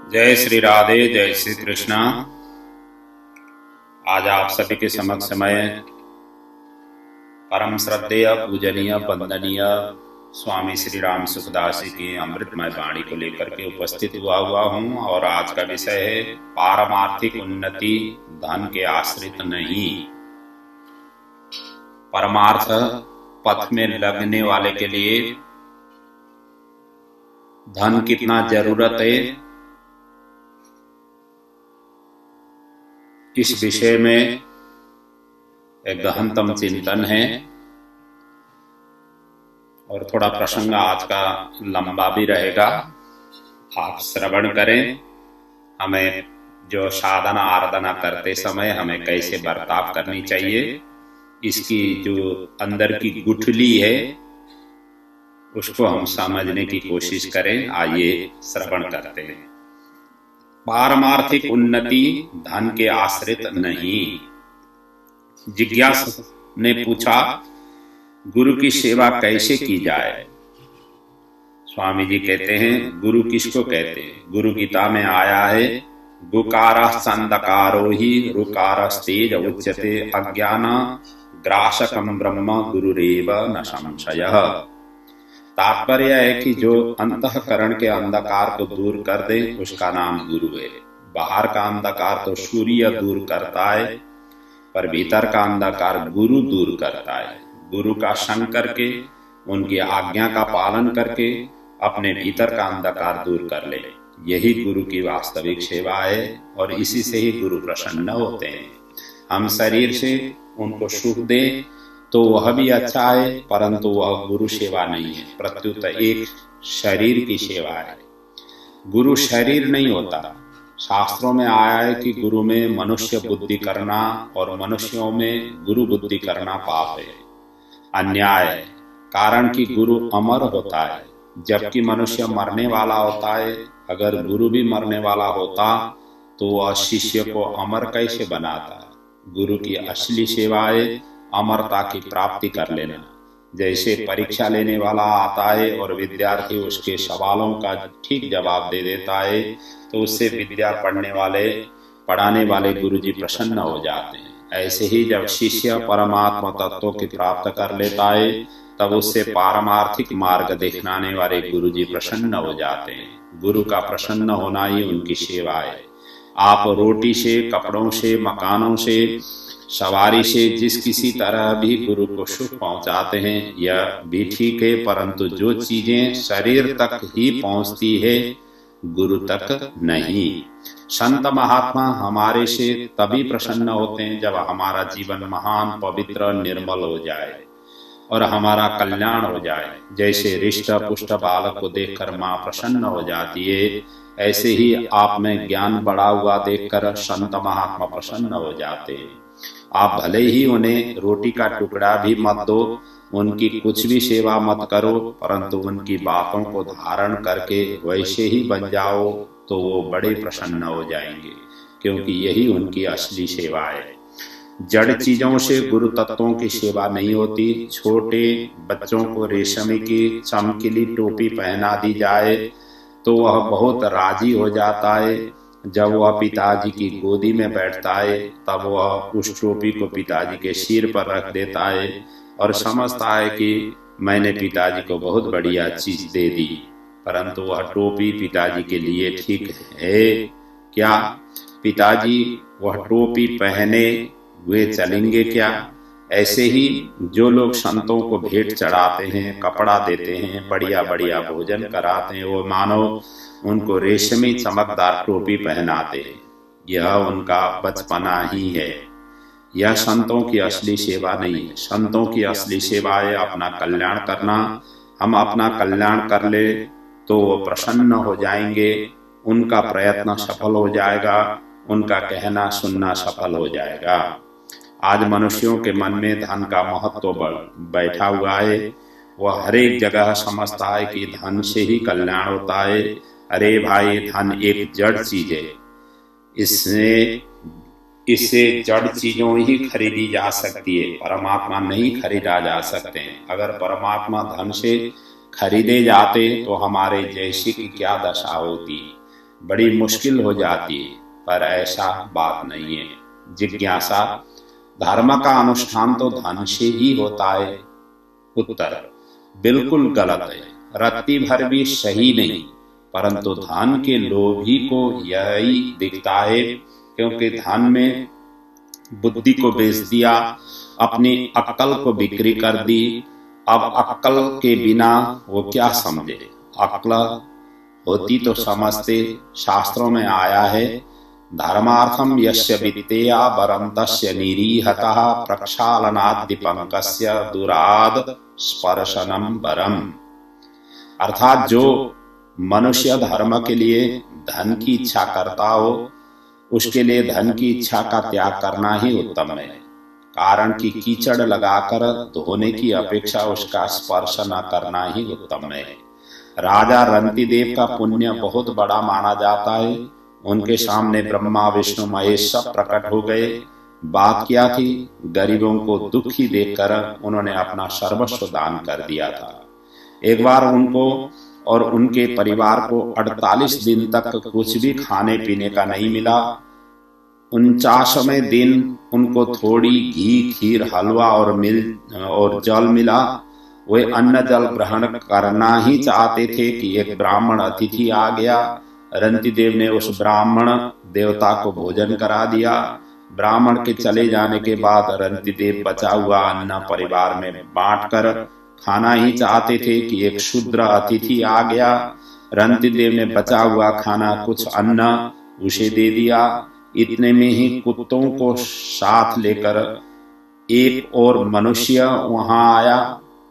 जय श्री राधे, जय श्री कृष्णा। आज आप सभी के समक्ष मैं परम श्रद्धेय, पूजनीय, वंदनीय स्वामी श्री राम सुखदास जी की अमृतमय वाणी को लेकर के उपस्थित हुआ हूँ। और आज का विषय है पारमार्थिक उन्नति धन के आश्रित नहीं। परमार्थ पथ में लगने वाले के लिए धन कितना जरूरत है, इस विषय में एक गहनतम चिंतन है। और थोड़ा प्रसंग आज का लंबा भी रहेगा, आप श्रवण करें। हमें जो साधना आराधना करते समय हमें कैसे बर्ताव करनी चाहिए, इसकी जो अंदर की गुठली है उसको हम समझने की कोशिश करें। आइए श्रवण करते हैं। पारमार्थिक उन्नति धन के आश्रित नहीं। जिज्ञासु ने पूछा, गुरु की सेवा कैसे की जाए? स्वामी जी कहते हैं, गुरु किसको कहते हैं? गुरु गीता में आया है, गुकारः संदकारो ही रुकारस्तेज उच्यते अज्ञान ग्रासकम ब्रह्म गुरुरेव न संशयः। तात्पर्य है कि जो अंतःकरण के अंधकार को दूर कर दे उसका नाम गुरु है। बाहर का अंधकार तो सूर्य दूर करता है, पर भीतर का अंधकार गुरु दूर करता है। गुरु का संग करके, उनकी आज्ञा का पालन करके अपने भीतर का अंधकार दूर कर ले, यही गुरु की वास्तविक सेवा है। और इसी से ही गुरु प्रसन्न होते हैं। हम शरीर से उनको सुख दें तो वह भी अच्छा है, परंतु वह गुरु सेवा नहीं है, प्रत्युत एक शरीर की सेवा है। गुरु शरीर नहीं होता। शास्त्रों में आया है कि गुरु में मनुष्य बुद्धि करना और मनुष्यों में गुरु बुद्धि करना पाप है, अन्याय है। कारण कि गुरु अमर होता है, जबकि मनुष्य मरने वाला होता है। अगर गुरु भी मरने वाला होता तो वह शिष्य को अमर कैसे बनाता? गुरु की असली सेवा है अमरता की प्राप्ति कर लेना। जैसे परीक्षा लेने वाला आता है और विद्यार्थी उसके सवालों का ठीक जवाब दे देता है, तो उससे विद्या पढ़ाने वाले गुरुजी प्रसन्न हो जाते हैं। ऐसे ही जब शिष्य परमात्मा तत्व की प्राप्त कर लेता है, तब उससे पारमार्थिक मार्ग दिखाने वाले गुरुजी प्रसन्न हो जाते हैं। गुरु का प्रसन्न होना ही उनकी सेवा है। आप रोटी से, कपड़ों से, मकानों से, सवारी से जिस किसी तरह भी गुरु को सुख पहुंचाते हैं, यह भी ठीक है, परंतु जो चीजें शरीर तक ही पहुंचती है गुरु तक नहीं। संत महात्मा हमारे से तभी प्रसन्न होते हैं जब हमारा जीवन महान, पवित्र, निर्मल हो जाए और हमारा कल्याण हो जाए। जैसे रिष्ट पुष्ट बालक को देखकर माँ प्रसन्न हो जाती है, ऐसे ही आप में ज्ञान बढ़ा हुआ देखकर संत महात्मा प्रसन्न हो जाते हैं। आप भले ही उन्हें रोटी का टुकड़ा भी मत दो, उनकी कुछ भी सेवा मत करो, परंतु उनकी बातों को धारण करके वैसे ही बन जाओ तो वो बड़े प्रसन्न हो जाएंगे, क्योंकि यही उनकी असली सेवा है। जड़ चीजों से गुरु तत्वों की सेवा नहीं होती। छोटे बच्चों को रेशमी की चमकीली टोपी पहना दी जाए तो वह बहुत राजी हो जाता है। जब वह पिताजी की गोदी में बैठता है, तब वह उस टोपी को पिताजी के सिर पर रख देता है और समझता है कि मैंने पिताजी को बहुत बढ़िया चीज दे दी। परंतु वह टोपी पिताजी के लिए ठीक है क्या? पिताजी वह टोपी पहने हुए चलेंगे क्या? ऐसे ही जो लोग संतों को भेंट चढ़ाते हैं, कपड़ा देते हैं, बढ़िया बढ़िया भोजन कराते हैं, वो मानो उनको रेशमी चमकदार टोपी पहनाते हैं। यह उनका बचपना ही है। यह संतों की असली सेवा नहीं है। संतों की असली सेवा है अपना कल्याण करना। हम अपना कल्याण कर ले तो वो प्रसन्न हो जाएंगे, उनका प्रयत्न सफल हो जाएगा, उनका कहना सुनना सफल हो जाएगा। आज मनुष्यों के मन में धन का महत्व बैठा हुआ है। वह हर एक जगह समझता है कि धन से ही कल्याण होता है। अरे भाई, धन एक जड़ चीज है। इससे जड़ चीजों ही खरीदी जा सकती है, परमात्मा नहीं खरीदा जा सकते हैं। अगर परमात्मा धन से खरीदे जाते तो हमारे जैसे की क्या दशा होती। बड़ी मुश्किल हो जाती है, पर ऐसा बात नहीं है। जिज्ञासा, धर्म का अनुष्ठान तो धन से ही होता है। उत्तर, बिल्कुल गलत है, रत्ती भर भी सही नहीं। परंतु धन के लोभी को यही दिखता है, क्योंकि धन में बुद्धि को बेच दिया, अपनी अक्ल को बिक्री कर दी। अब अक्ल के बिना वो क्या समझे? अक्ल होती तो समझते। शास्त्रों में आया है, धर्मार्थम यस्य वित्तेया वरम तस्य निरीहतः प्रक्षालनाद् दीपंकस्य दुराद स्पर्शनम वरम। अर्थात जो मनुष्य धर्म के लिए धन की इच्छा करता हो, उसके लिए धन की इच्छा का त्याग करना ही उत्तम है। कारण कि कीचड़ लगाकर धोने की अपेक्षा उसका स्पर्श न करना ही उत्तम है। राजा रंतिदेव का पुण्य बहुत बड़ा माना जाता है। उनके सामने ब्रह्मा विष्णु महेश सब प्रकट हो गए। बात क्या थी? गरीबों को दुखी देखकर उन्होंने अपना सर्वस्व दान कर दिया था। एक बार उनको और उनके परिवार को 48 दिन तक कुछ भी खाने पीने का नहीं मिला। 49वें दिन उनको थोड़ी घी, खीर, हलवा और जल मिला। वे अन्न जल ग्रहण करना ही चाहते थे कि एक ब्राह्मण अतिथि आ गया। रंतिदेव ने उस ब्राह्मण देवता को भोजन करा दिया। ब्राह्मण के चले जाने के बाद रंतिदेव बचा हुआ अन्न परिवार में बांटकर खाना ही चाहते थे कि एक शूद्र अतिथि आ गया। रंतिदेव ने बचा हुआ खाना, कुछ अन्न उसे दे दिया। इतने में ही कुत्तों को साथ लेकर एक और मनुष्य वहां आया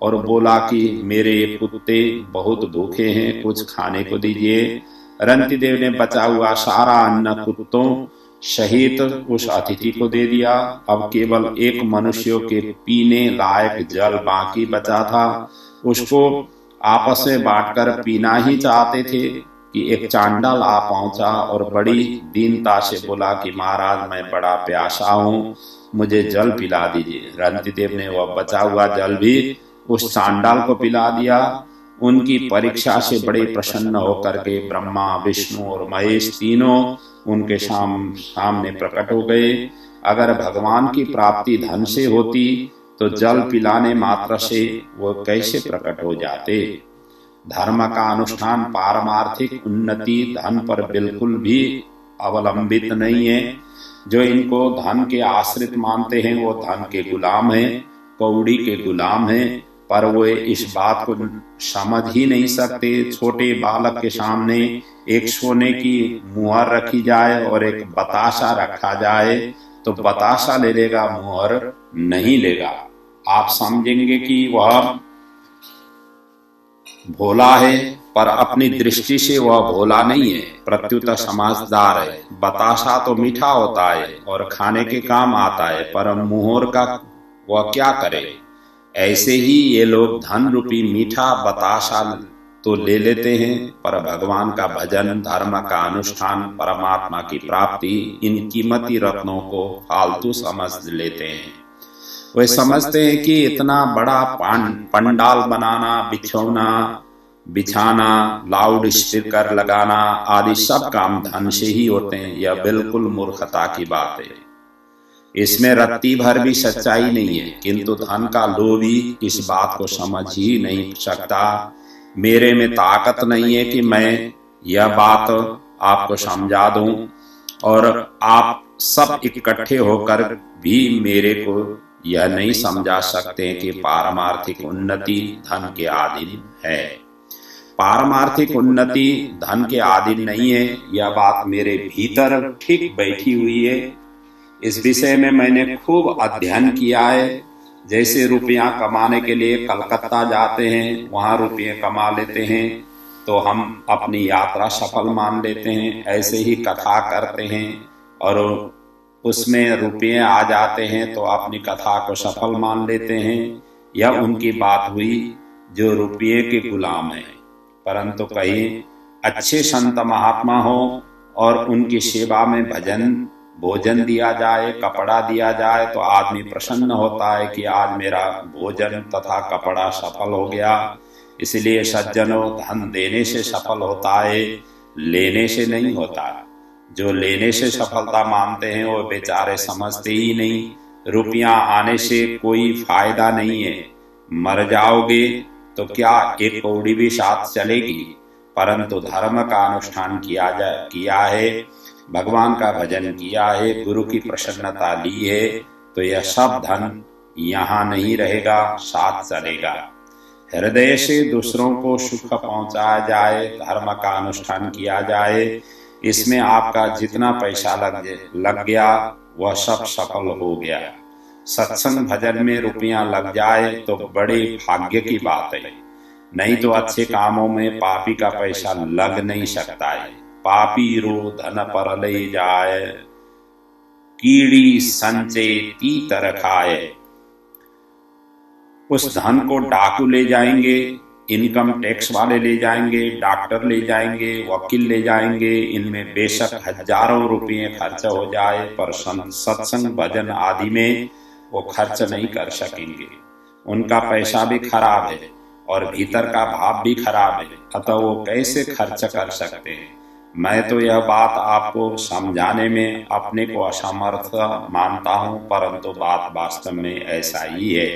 और बोला कि मेरे कुत्ते बहुत भूखे हैं, कुछ खाने को दीजिए। रंतिदेव ने बचा हुआ सारा अन्न कुत्तों सहित उस अतिथि को दे दिया। अब केवल एक मनुष्य के पीने लायक जल बाकी बचा था। उसको आपस में बांटकर पीना ही चाहते थे कि एक चांडाल आ पहुंचा और बड़ी दीनता से बोला कि महाराज, मैं बड़ा प्यासा हूँ, मुझे जल पिला दीजिए। रंतिदेव ने वह बचा हुआ जल भी उस चांडाल को पिला दिया। उनकी परीक्षा से बड़े प्रसन्न होकर के ब्रह्मा विष्णु और महेश तीनों उनके सामने प्रकट हो गए। अगर भगवान की प्राप्ति धन से होती तो जल पिलाने मात्र से वो कैसे प्रकट हो जाते? धर्म का अनुष्ठान पारमार्थिक उन्नति धन पर बिल्कुल भी अवलंबित नहीं है। जो इनको धन के आश्रित मानते हैं वो धन के गुलाम हैं, कौड़ी के गुलाम हैं। पर वो इस बात को समझ ही नहीं सकते। छोटे बालक के सामने एक सोने की मुहर रखी जाए और एक बताशा रखा जाए तो बताशा ले लेगा, मुहर नहीं लेगा। आप समझेंगे कि वह भोला है, पर अपनी दृष्टि से वह भोला नहीं है, प्रत्युत समझदार है। बताशा तो मीठा होता है और खाने के काम आता है, पर मुहर का वह क्या करे? ऐसे ही ये लोग धन रूपी मीठा बताशा तो ले लेते हैं, पर भगवान का भजन, धर्म का अनुष्ठान, परमात्मा की प्राप्ति, इन कीमती रत्नों को फालतू समझ लेते हैं। वे समझते हैं कि इतना बड़ा पंडाल बनाना, बिछाना, लाउड स्पीकर लगाना आदि सब काम धन से ही होते हैं। यह बिल्कुल मूर्खता की बात है। इसमें रत्ती भर भी सच्चाई नहीं है, किंतु धन का लोभी इस बात को समझ ही नहीं सकता। मेरे में ताकत नहीं है कि मैं यह बात आपको समझा दूं, और आप सब इकट्ठे होकर भी मेरे को यह नहीं समझा सकते कि पारमार्थिक उन्नति धन के अधीन है। पारमार्थिक उन्नति धन के अधीन नहीं है, यह बात मेरे भीतर ठीक बैठी हुई है। इस विषय में मैंने खूब अध्ययन किया है। जैसे रुपया कमाने के लिए कलकत्ता जाते हैं, वहां रुपये कमा लेते हैं तो हम अपनी यात्रा सफल मान लेते हैं। ऐसे ही कथा करते हैं और उसमें रुपये आ जाते हैं तो अपनी कथा को सफल मान लेते हैं। यह उनकी बात हुई जो रुपये के गुलाम हैं। परंतु कहीं अच्छे संत महात्मा हो और उनकी सेवा में भोजन दिया जाए, कपड़ा दिया जाए तो आदमी प्रसन्न होता है कि आज मेरा भोजन तथा कपड़ा सफल हो गया। इसलिए सज्जनों, धन देने से सफल होता है, लेने से नहीं होता। जो लेने से सफलता मानते हैं वो बेचारे समझते ही नहीं रुपया आने से कोई फायदा नहीं है। मर जाओगे तो क्या एक कौड़ी भी साथ चलेगी, परंतु धर्म का अनुष्ठान किया है, भगवान का भजन किया है, गुरु की प्रसन्नता ली है, तो यह सब धन यहाँ नहीं रहेगा, साथ चलेगा। हृदय से दूसरों को सुख पहुंचाया जाए, धर्म का अनुष्ठान किया जाए, इसमें आपका जितना पैसा लग गया वह सब सफल हो गया। सत्संग भजन में रुपया लग जाए तो बड़े भाग्य की बात है, नहीं तो अच्छे कामों में पापी का पैसा लग नहीं सकता है। पापी रो धन पर ले जाए, कीड़ी संचे तीतर खाए। उस धन को डाकू ले जाएंगे, इनकम टैक्स वाले ले जाएंगे, डॉक्टर ले जाएंगे, वकील ले जाएंगे, इनमें बेशक हजारों रुपये खर्च हो जाए, पर सत्संग भजन आदि में वो खर्च नहीं कर सकेंगे। उनका पैसा भी खराब है और भीतर का भाव भी खराब है, अतः वो कैसे खर्च कर सकते हैं। मैं तो यह बात आपको समझाने में अपने को असमर्थ मानता हूँ, परंतु बात वास्तव में ऐसा ही है।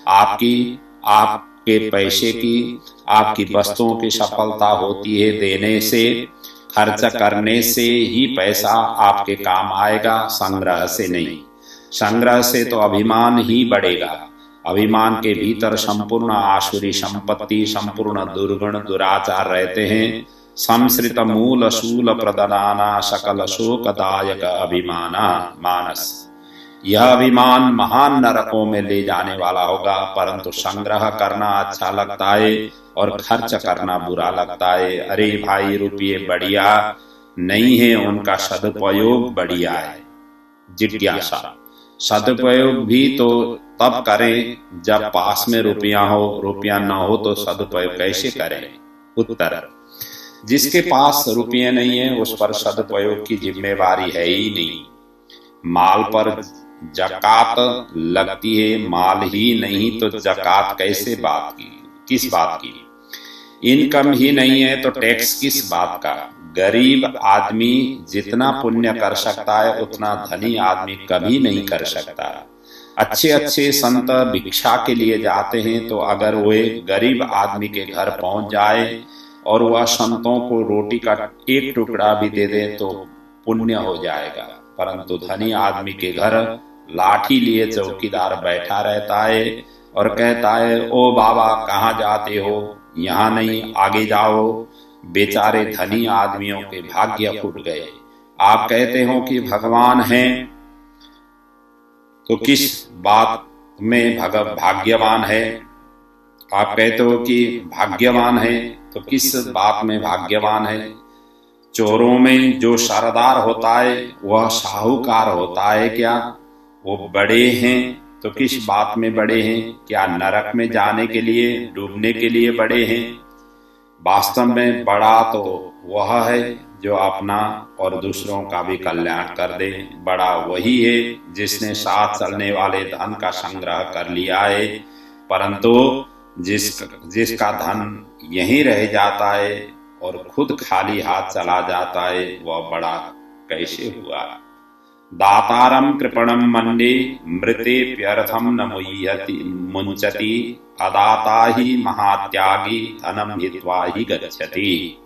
आपके पैसे की, आपकी वस्तुओं की सफलता होती है देने से, खर्च करने से ही पैसा आपके काम आएगा, संग्रह से नहीं। संग्रह से तो अभिमान ही बढ़ेगा। अभिमान के भीतर संपूर्ण आसुरी संपत्ति, संपूर्ण दुर्गुण दुराचार रहते हैं। संस्कृत मूल शूल प्रदनाना सकल शोकदायक अभिमाना मानस। यह अभिमान महान नरकों में ले जाने वाला होगा, परंतु संग्रह करना अच्छा लगता है और खर्च करना बुरा लगता है। अरे भाई, रुपये बढ़िया नहीं है, उनका सदुपयोग बढ़िया है। जिज्ञासा, सदुपयोग भी तो तब करें जब पास में रुपया हो, रुपया न हो तो सदुपयोग कैसे करें? उत्तर, जिसके पास रुपये नहीं है उस पर सदुपयोग की जिम्मेवारी है ही नहीं। माल पर जकात लगती है, माल ही नहीं तो जकात कैसे बात की, किस बात की? इनकम ही नहीं है तो टैक्स किस बात का? गरीब आदमी जितना पुण्य कर सकता है उतना धनी आदमी कभी नहीं कर सकता। अच्छे अच्छे संत भिक्षा के लिए जाते हैं, तो अगर वे गरीब आदमी के घर पहुंच जाए और वह संतों को रोटी का एक टुकड़ा भी दे दे तो पुण्य हो जाएगा। परंतु धनी आदमी के घर लाठी लिए चौकीदार बैठा रहता है और कहता है, ओ बाबा कहाँ जाते हो, यहाँ नहीं, आगे जाओ। बेचारे धनी आदमियों के भाग्य फूट गए। आप कहते हो कि भगवान हैं, तो किस बात में भाग्यवान है? आप कहते हो कि भाग्यवान है, तो किस बात में भाग्यवान है? चोरों में जो सरदार होता है वह साहूकार होता है क्या? वो बड़े हैं तो किस बात में बड़े हैं? क्या नरक में जाने के लिए, डूबने के लिए बड़े हैं? वास्तव में बड़ा तो वह है जो अपना और दूसरों का भी कल्याण कर दे। बड़ा वही है जिसने साथ चलने वाले धन का संग्रह कर लिया है, परंतु जिसका धन यहीं रह जाता है और खुद खाली हाथ चला जाता है, वह बड़ा कैसे हुआ? दातारम कृपणम मंडे मृते प्यर्थम न मुंचति, अदाता ही महात्यागी धनम हित्वा ही गच्छति।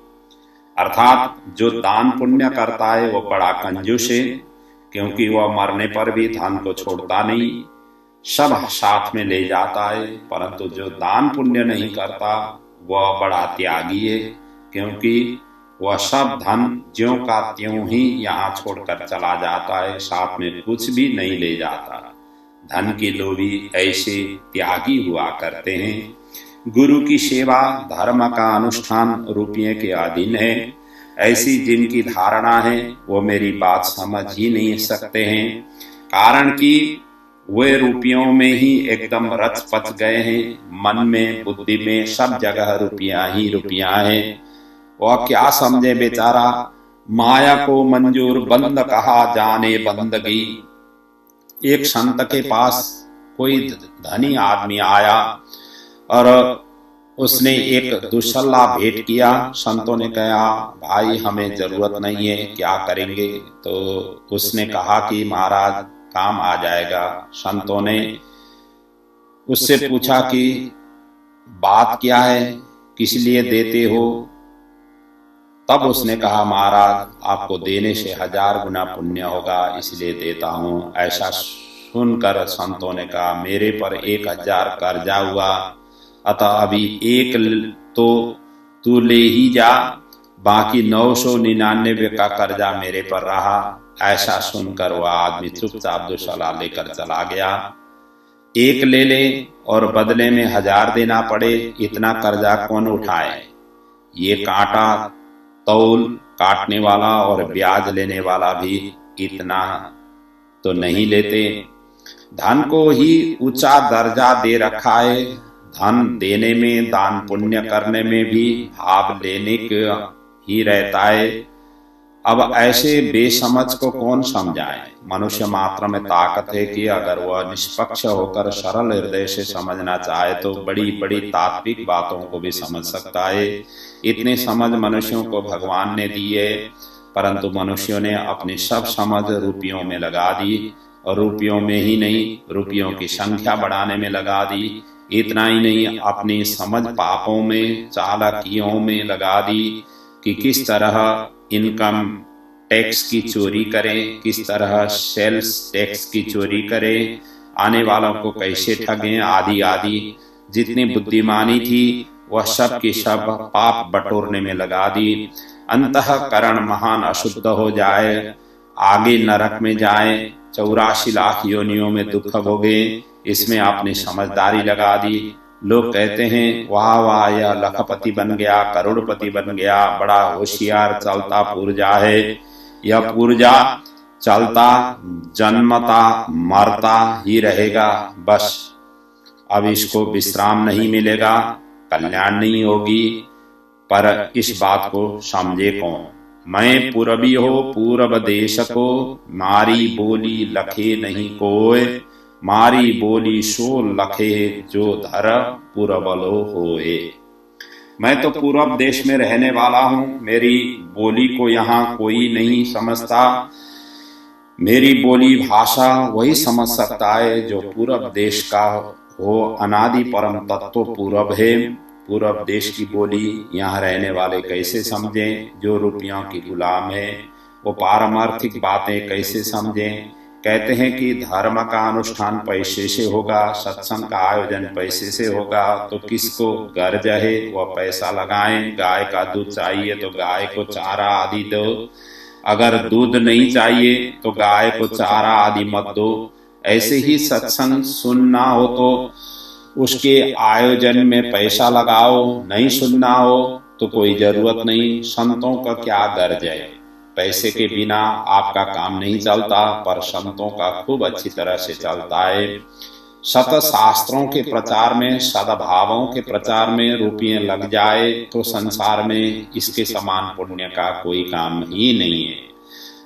अर्थात जो दान पुण्य करता है वो बड़ा कंजूस है, क्योंकि वह मरने पर भी धन को छोड़ता नहीं, सब साथ में ले जाता है। परंतु जो दान पुण्य नहीं करता वह बड़ा त्यागी है, क्योंकि वह सब धन ज्यों का त्यों ही यहाँ छोड़कर चला जाता है, साथ में कुछ भी नहीं ले जाता। धन के लोभी ऐसे त्यागी हुआ करते हैं। गुरु की सेवा, धर्म का अनुष्ठान रुपये के अधीन है, ऐसी जिनकी धारणा है वो मेरी बात समझ ही नहीं सकते हैं। कारण कि वे रुपयों में ही एकदम रच पच गए हैं। मन में, बुद्धि में, सब जगह रुपया ही रुपया है। वह क्या समझे बेचारा, माया को मंजूर बंद कहा जाने बंदगी। एक संत के पास कोई धनी आदमी आया और उसने एक दुसल्ला भेंट किया। संतों ने कहा, भाई हमें जरूरत नहीं है, क्या करेंगे? तो उसने कहा कि महाराज काम आ जाएगा। संतों ने उससे पूछा कि बात क्या है, किस लिए देते हो? तब उसने कहा, महाराज आपको देने से 1000 गुना पुण्य होगा, इसलिए देता हूँ। ऐसा सुनकर संतों ने कहा, मेरे पर 1000 कर्जा हुआ, अतः अभी 1 तो तू ले ही जा, बाकी 999 का कर्जा मेरे पर रहा। ऐसा सुनकर वह आदमी चुपचाप दुसल्ला लेकर चला गया। 1 ले ले और बदले में 1000 देना पड़े, इतना कर्जा कौन उठाए? ये कांटा तौल काटने वाला और ब्याज लेने वाला भी इतना तो नहीं लेते। धन को ही ऊंचा दर्जा दे रखा है। धन देने में, दान पुण्य करने में भी भाव लेने का ही रहता है। अब ऐसे बेसमझ को कौन समझाए? मनुष्य मात्र में ताकत है कि अगर वह निष्पक्ष होकर सरल हृदय से समझना चाहे तो बड़ी बड़ी तात्विक बातों को भी समझ सकता है। इतने समझ मनुष्यों को भगवान ने दी है, परंतु मनुष्यों ने अपनी सब समझ रुपयों में लगा दी, और रुपयों में ही नहीं, रुपयों की संख्या बढ़ाने में लगा दी। इतना ही नहीं, अपनी समझ पापों में, चालाकियों में लगा दी कि किस तरह इनकम टैक्स की चोरी करें, किस तरह सेल्स टैक्स की चोरी करें, आने वालों को कैसे ठगें, आदि आदि। जितनी बुद्धिमानी थी वह सब की सब पाप बटोरने में लगा दी। अंतःकरण महान अशुद्ध हो जाए, आगे नरक में जाए, 84 लाख योनियों में दुख भोगे, इसमें आपने समझदारी लगा दी। लोग कहते हैं, वाह वाह यह लखपति बन गया, करोड़पति बन गया, बड़ा होशियार चलता पुर्जा है। यह पुर्जा चलता जन्मता मरता ही रहेगा, बस अब इसको विश्राम नहीं मिलेगा, कल्याण नहीं होगी। पर इस बात को समझे कौन? मैं पूरबी हो पूरब देश को, मारी बोली लखे नहीं कोय, मारी बोली सो लखे जो धर पूरबलो होए। मैं तो पूरब देश में रहने वाला हूँ, मेरी बोली को यहाँ कोई नहीं समझता। मेरी बोली भाषा वही समझ सकता है जो पूरब देश का हो। अनादि परम तत्व पूरब है। पूरब देश की बोली यहाँ रहने वाले कैसे समझें? जो रुपयों की गुलाम है वो पारमार्थिक बातें कैसे समझें? कहते हैं कि धर्म का अनुष्ठान पैसे से होगा, सत्संग का आयोजन पैसे से होगा, तो किसको गर्ज है वह पैसा लगाएं। गाय का दूध चाहिए तो गाय को चारा आदि दो, अगर दूध नहीं चाहिए तो गाय को चारा आदि मत दो। ऐसे ही सत्संग सुनना हो तो उसके आयोजन में पैसा लगाओ, नहीं सुनना हो तो कोई जरूरत नहीं। संतों का क्या गर्ज है? पैसे के बिना आपका काम नहीं चलता, पर संतों का खूब अच्छी तरह से चलता है। सत शास्त्रों के प्रचार में, सद्भावों के प्रचार में रुपये लग जाए तो संसार में इसके समान पुण्य का कोई काम ही नहीं है।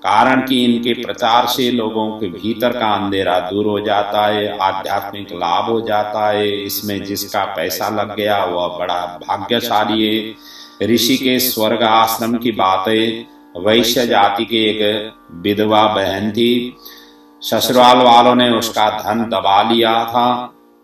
कारण कि इनके प्रचार से लोगों के भीतर का अंधेरा दूर हो जाता है, आध्यात्मिक लाभ हो जाता है। इसमें जिसका पैसा लग गया वह बड़ा भाग्यशाली है। ऋषि के स्वर्ग आश्रम की बात है। वैश्य जाति की एक विधवा बहन थी, ससुराल वालों ने उसका धन दबा लिया था।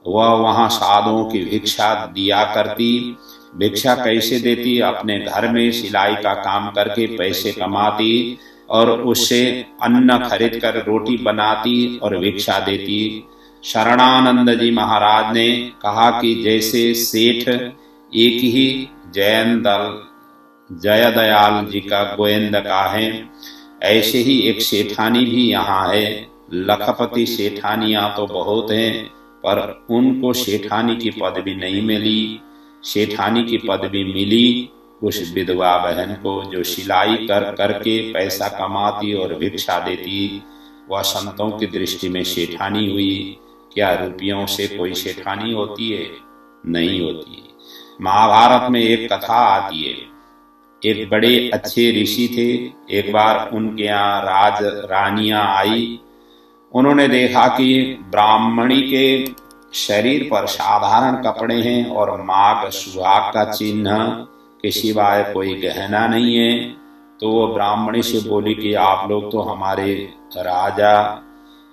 वह वहां साधुओं की भिक्षा दिया करती। भिक्षा कैसे देती? अपने घर में सिलाई का काम करके पैसे कमाती और उससे अन्न खरीद कर रोटी बनाती और भिक्षा देती। शरणानंद जी महाराज ने कहा कि जैसे सेठ एक ही जयदयाल जी का गोविंद का है, ऐसे ही एक सेठानी भी यहाँ है। लखपति सेठानियां तो बहुत हैं, पर उनको सेठानी की पदवी नहीं मिली। सेठानी की पदवी मिली उस विधवा बहन को जो सिलाई कर करके पैसा कमाती और भिक्षा देती। वह संतों की दृष्टि में सेठानी हुई। क्या रुपयों से कोई सेठानी होती है? नहीं होती। महाभारत में एक कथा आती है। एक बड़े अच्छे ऋषि थे। एक बार उनके यहाँ राज रानियां आई। उन्होंने देखा कि ब्राह्मणी के शरीर पर साधारण कपड़े हैं और माग सुहाग का चिन्ह के सिवाय कोई गहना नहीं है। तो वो ब्राह्मणी से बोली कि आप लोग तो हमारे राजा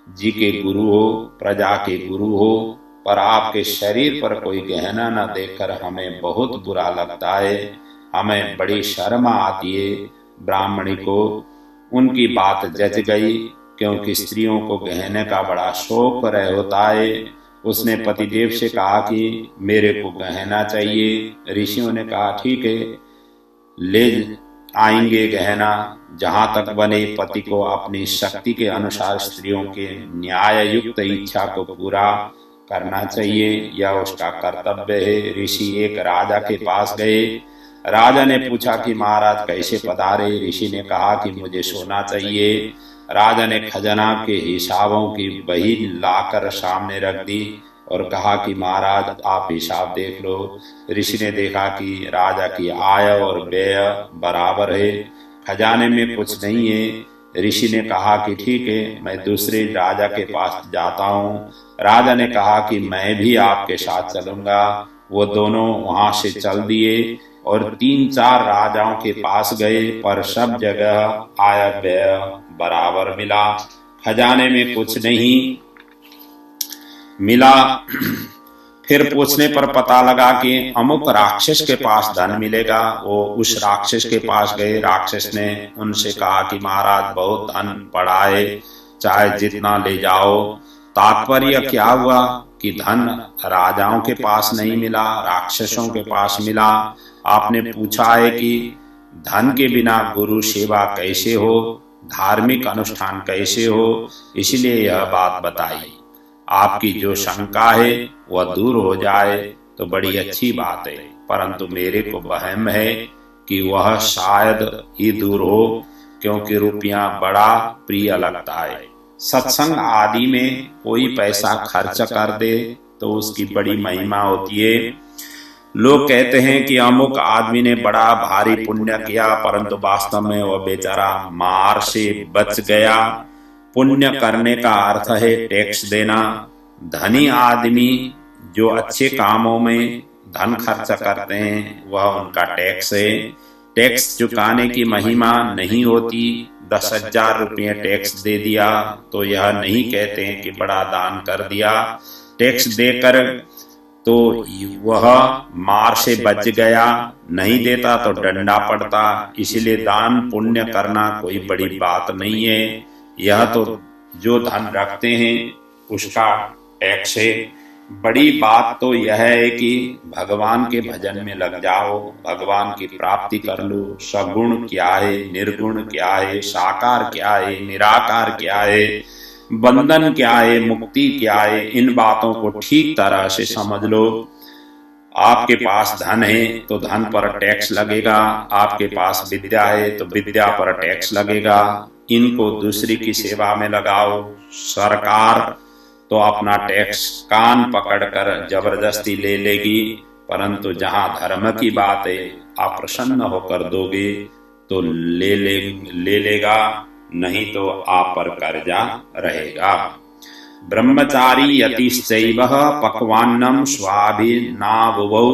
जी के गुरु हो, प्रजा के गुरु हो, पर आपके शरीर पर कोई गहना न देखकर हमें बहुत बुरा लगता है, हमें बड़ी शर्म आती है। ब्राह्मणी को उनकी बात जच गई, क्योंकि स्त्रियों को गहने का बड़ा शौक रह होता है। उसने पतिदेव से कहा कि मेरे को गहना चाहिए। ऋषियों ने कहा ठीक है, ले आएंगे गहना। जहां तक बने पति को अपनी शक्ति के अनुसार स्त्रियों के न्याय युक्त इच्छा को पूरा करना चाहिए, यह उसका कर्तव्य है। ऋषि एक राजा के पास गए। राजा ने पूछा कि महाराज कैसे पधारे। ऋषि ने कहा कि मुझे सोना चाहिए। राजा ने खजाना के हिसाबों की बही लाकर सामने रख दी और कहा कि महाराज आप हिसाब देख लो। ऋषि ने देखा कि राजा की आय और व्यय बराबर है, खजाने में कुछ नहीं है। ऋषि ने कहा कि ठीक है, मैं दूसरे राजा के पास जाता हूँ। राजा ने कहा कि मैं भी आपके साथ चलूंगा। वो दोनों वहां से चल दिए और 3-4 राजाओं के पास गए, पर सब जगह आय व्यय बराबर मिला, खजाने में कुछ नहीं मिला। फिर पूछने पर पता लगा कि अमुक राक्षस के पास धन मिलेगा। वो उस राक्षस के पास गए। राक्षस ने उनसे कहा कि महाराज बहुत धन पड़ा है, चाहे जितना ले जाओ। तात्पर्य क्या हुआ कि धन राजाओं के पास नहीं मिला, राक्षसों के पास मिला। आपने पूछा है कि धन के बिना गुरु सेवा कैसे हो, धार्मिक अनुष्ठान कैसे हो, इसलिए यह बात बताई। आपकी जो शंका है वह दूर हो जाए तो बड़ी अच्छी बात है, परंतु मेरे को वहम है कि वह शायद ही दूर हो, क्योंकि रुपया बड़ा प्रिय लगता है। सत्संग आदि में कोई पैसा खर्च कर दे तो उसकी बड़ी महिमा होती है। लोग कहते हैं कि अमुक आदमी ने बड़ा भारी पुण्य किया, परंतु वास्तव में वह बेचारा मार से बच गया। पुण्य करने का अर्थ है टैक्स देना। धनी आदमी जो अच्छे कामों में धन खर्च करते हैं वह उनका टैक्स है। टैक्स चुकाने की महिमा नहीं होती। 10,000 रुपये टैक्स दे दिया तो यह नहीं कहते हैं कि बड़ा दान कर दिया। टैक्स देकर तो वह मार से बच गया, नहीं देता तो डंडा पड़ता। इसलिए दान पुण्य करना कोई बड़ी बात नहीं है। यह तो जो धन रखते हैं उसका टैक्स है। बड़ी बात तो यह है कि भगवान के भजन में लग जाओ, भगवान की प्राप्ति कर लो। सगुण क्या है, निर्गुण क्या है, साकार क्या है, निराकार क्या है, बंधन क्या है, मुक्ति क्या है, इन बातों को ठीक तरह से समझ लो। आपके पास धन है तो धन पर टैक्स लगेगा, आपके पास विद्या है तो विद्या पर टैक्स लगेगा। इनको दूसरी की सेवा में लगाओ। सरकार तो अपना टैक्स कान पकड़कर जबरदस्ती ले लेगी, परंतु जहां धर्म की बात है अप्रसन्न होकर दोगे तो ले लेगा, नहीं तो आप पर कर्जा रहेगा। ब्रह्मचारी यतिश्चैव पक्वान्नम स्वाभिनावुवौ